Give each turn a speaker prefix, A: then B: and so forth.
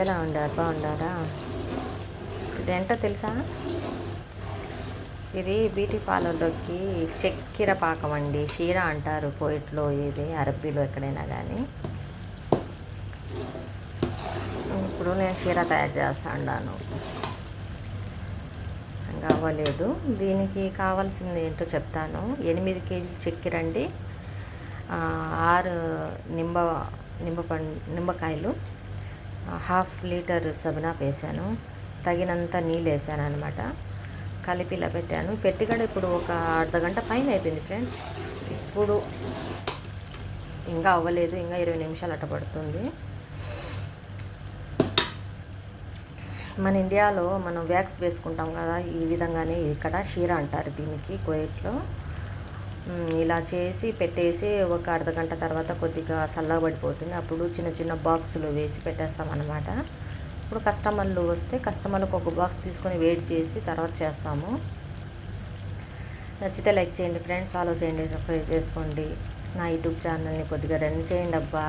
A: ఎలా ఉండారు? బాగుండారా? ఇదేంటో తెలుసా? ఇది బ్యూటీ పార్లర్లోకి చక్కెర పాకం అండి. షీరా అంటారు పోయిట్లో, ఇది అరబ్బీలో ఎక్కడైనా కానీ. ఇప్పుడు నేను షీరా తయారు చేస్తాను. ఇంకా అవ్వలేదు. దీనికి కావాల్సింది ఏంటో చెప్తాను. 8 కేజీలు చక్కెర అండి, 6 నిమ్మకాయలు, 1/2 లీటర్ సబనాప్ వేసాను, తగినంత నీళ్ళు వేసాను అనమాట. కలిపి ఇలా పెట్టాను. పెట్టి కూడా ఇప్పుడు ఒక అర్ధగంట పైన అయిపోయింది ఫ్రెండ్స్. ఇప్పుడు ఇంకా అవ్వలేదు, ఇంకా 20 నిమిషాలు అట్ట పడుతుంది. మన ఇండియాలో మనం వ్యాక్స్ వేసుకుంటాం కదా, ఈ విధంగానే ఇక్కడ షీరా అంటారు దీనికి కువైట్లో. ఇలా చేసి పెట్టేసి ఒక అర్ధగంట తర్వాత కొద్దిగా చల్లబడిపోతుంది. అప్పుడు చిన్న చిన్న బాక్సులు వేసి పెట్టేస్తాం అన్నమాట. ఇప్పుడు కస్టమర్లు వస్తే కస్టమర్లకు ఒక బాక్స్ తీసుకొని వెయిట్ చేసి తర్వాత చేస్తాము. నచ్చితే లైక్ చేయండి ఫ్రెండ్, ఫాలో చేయండి, సబ్స్క్రైబ్ చేసుకోండి. నా యూట్యూబ్ ఛానల్ని కొద్దిగా రన్ చేయండి అబ్బా.